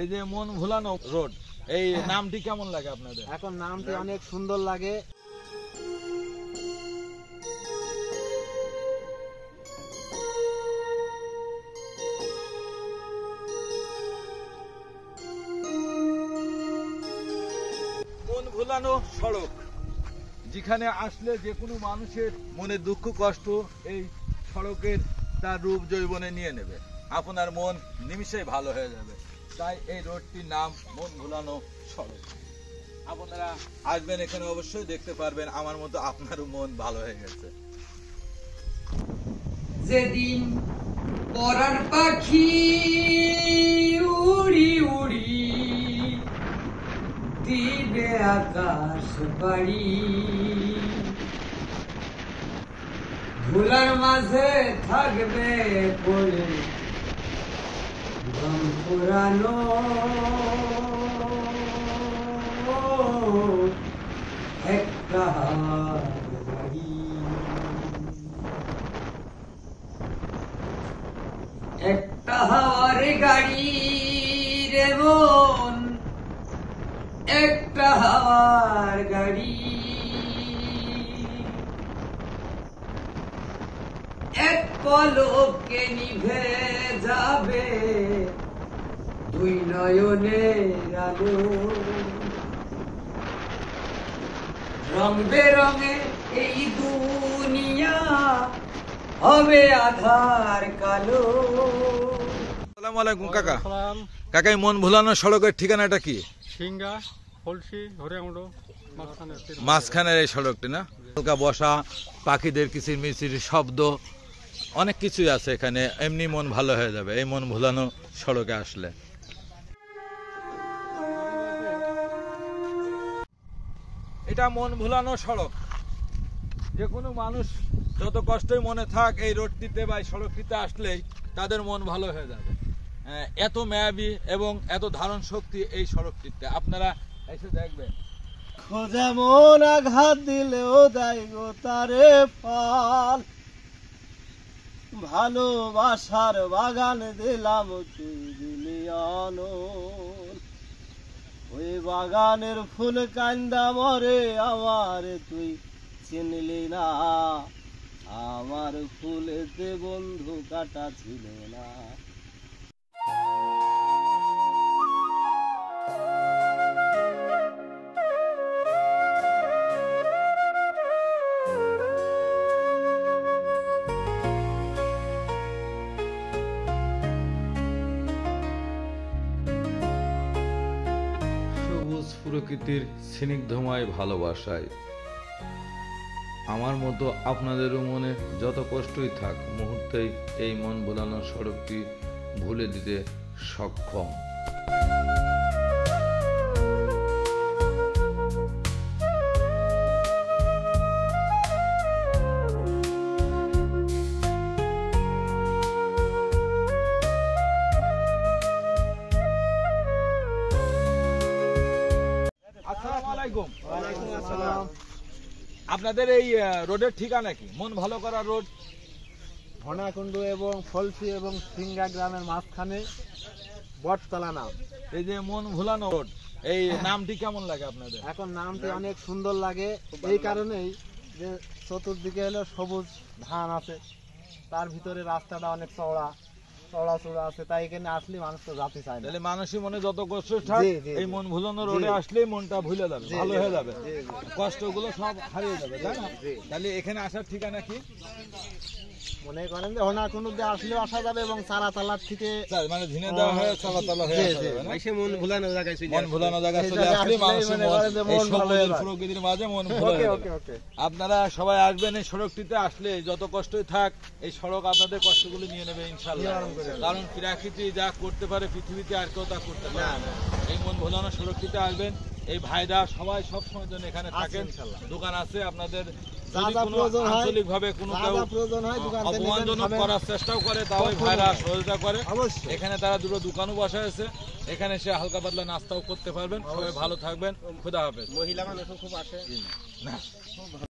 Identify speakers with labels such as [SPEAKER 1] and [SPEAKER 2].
[SPEAKER 1] এই যে মন ভুলানো রোড, এই নামটি কেমন লাগে আপনাদের?
[SPEAKER 2] এখন নামটি অনেক সুন্দর লাগে।
[SPEAKER 1] মন ভুলানো সড়ক, যেখানে আসলে যে কোনো মানুষের মনে দুঃখ কষ্ট এই সড়কের তার রূপ যৌবনে নিয়ে নেবে, আপনার মন নিমিষেই ভালো হয়ে যাবে। তাই এই রোডটির নাম মন ভুলানো সড়ক। আপনারা আসবেন, এখানে অবশ্যই দেখতে পারবেন আমার মতো আপনারও মন ভালো হয়ে গেছে।
[SPEAKER 3] যেদিন পরার পাখি উড়ি উড়ি দিবে আকাশ পাড়ি, ধুলার মাঝে থাকবে পড়ে ঘাম পোড়ানো একটা গাড়ি, একটা হাওয়ার গাড়ি রে মন, একটা হাওয়ার গাড়ি, এক পলকে নিভে যাবে দুই নয়নের আলো, রং বেরঙে এই দুনিয়া হবে আধার কালো।
[SPEAKER 1] আসসালামু আলাইকুম কাকা। কাকা, এই মন ভুলানো সড়কের ঠিকানাটা কি?
[SPEAKER 4] সিংগা ফলসি হরিয়ামুড়
[SPEAKER 1] মাঝখানের এই সড়কটি না? হালকা বসা, পাখিদের কিচির মিচির শব্দ, অনেক কিছুই আছে এখানে। এমনি মন ভালো হয়ে যাবে এই মন ভুলানো সড়কে আসলে। এটা মন ভুলানো সড়ক। যে কোনো মানুষ যত কষ্টই মনে থাক, এই রোডটিতে বা এই সড়কটিতে আসলেই তাদের মন ভালো হয়ে যাবে। এত মায়াবী এবং এত ধারণ শক্তি এই সড়কটিতে, আপনারা এসে দেখবেন।
[SPEAKER 2] খোঁজা মন আঘাত দিলেও দেয় গো তারে ফল, ভালোবাসার বাগান দিলাম তুই দিলি অনল, ওই বাগানের ফুল কান্দা মরে আমার তুই চিনলি না, আমার ফুলেতে বন্ধু কাটা ছিল না।
[SPEAKER 1] সবুজ প্রকৃতির স্নিগ্ধময় ভালোবাসায় আমার মতো আপনাদেরও মনে যত কষ্টই থাক, মুহূর্তেই এই মন ভোলানো সড়কটি ভুলে দিতে সক্ষম। আসসালামু আলাইকুম।
[SPEAKER 2] ওয়ালাইকুম আসসালাম।
[SPEAKER 1] আপনাদের এই রোডের ঠিকানা কি? মন ভালো করা রোড,
[SPEAKER 2] ধনাকুণ্ডু এবং ফলসি এবং সিংগা গ্রামের মাঝখানে বটতলা নাম।
[SPEAKER 1] এই যে মন ভুলানো রোড, এই নামটি কেমন লাগে আপনাদের?
[SPEAKER 2] এখন নামটি অনেক সুন্দর লাগে এই কারণেই যে চতুর্দিকে হলো সবুজ ধান আছে, তার ভিতরে রাস্তাটা অনেক চওড়া চওড়া আছে, তাই এখানে আসলে মানুষ তো যেতে চায় না।
[SPEAKER 1] তাহলে মানুষের মনে যত কষ্ট থাক,
[SPEAKER 2] জি, জি,
[SPEAKER 1] এই
[SPEAKER 2] জি।
[SPEAKER 1] মন ভুলানো রোডে আসলেই মনটা ভুলে যাবে,
[SPEAKER 2] জি,
[SPEAKER 1] ভালো
[SPEAKER 2] জি,
[SPEAKER 1] হয়ে যাবে,
[SPEAKER 2] জি, জি।
[SPEAKER 1] কষ্টগুলো সব হারিয়ে যাবে, তাই না?
[SPEAKER 2] জি।
[SPEAKER 1] তাহলে এখানে আসার ঠিকানা কি?
[SPEAKER 2] মনে করেন যে ধনাকুণ্ডু দিয়ে আসলেও আসা যাবে এবং চারাতালার থেকে
[SPEAKER 1] মানে ঝিনে দেওয়া হয়ে চলাচলা হয়ে
[SPEAKER 2] জি,
[SPEAKER 1] আসা
[SPEAKER 2] জি।
[SPEAKER 1] যাবে না?
[SPEAKER 4] মন ভুলানো জায়গায়
[SPEAKER 1] মন ভুলানো জায়গা
[SPEAKER 2] এই
[SPEAKER 1] চলে
[SPEAKER 2] জায়গায়
[SPEAKER 1] আসলে
[SPEAKER 2] আসলেই
[SPEAKER 1] মানুষের
[SPEAKER 2] মনে করে যে
[SPEAKER 1] এই
[SPEAKER 2] মন ভালো হয়ে
[SPEAKER 1] সবুজ
[SPEAKER 2] যায়।
[SPEAKER 1] প্রকৃতির মাঝে মন ভুলে
[SPEAKER 2] ওকে
[SPEAKER 1] যাবে।
[SPEAKER 2] ওকে ওকে।
[SPEAKER 1] আপনারা সবাই আসবেন এই সড়কটিতে, আসলে যত কষ্টই থাক এই সড়ক আপনাদের কষ্টগুলো নিয়ে নেবে ইনশাআল্লাহ।
[SPEAKER 2] নিবারণ করে দেবে।
[SPEAKER 1] কারণ প্রকৃতি যা করতে পারে পৃথিবীতে আর কেউ তা করতে পারে না। এই মন ভোলানো সড়কটিতে আসবেন, এই ভাইরা সবাই সবসময় জন্য এখানে থাকেন,
[SPEAKER 2] ইনশাআল্লাহ।
[SPEAKER 1] দোকান আছে আপনাদের।
[SPEAKER 2] যা
[SPEAKER 1] যদি
[SPEAKER 2] যা
[SPEAKER 1] কোনো
[SPEAKER 2] প্রয়োজন হয়,
[SPEAKER 1] আঞ্চলিকভাবে কোনো
[SPEAKER 2] যা
[SPEAKER 1] কেউ
[SPEAKER 2] যা প্রয়োজন হয় দোকান থেকে নেবেন,
[SPEAKER 1] অপমানজনক
[SPEAKER 2] খাবেন।
[SPEAKER 1] করার চেষ্টাও করে, তাও এই
[SPEAKER 2] কখনো
[SPEAKER 1] ভাইরা
[SPEAKER 2] নয়।
[SPEAKER 1] সহযোগিতা করে।
[SPEAKER 2] অবশ্যই।
[SPEAKER 1] এখানে তারা দুটো দোকানও বসা আছে, এখানে সে হালকা পাতলা নাস্তাও করতে পারবেন। সবাই ভালো থাকবেন, খুদা হাফেজ।
[SPEAKER 2] মহিলা মানুষও খুব আসে।
[SPEAKER 1] না।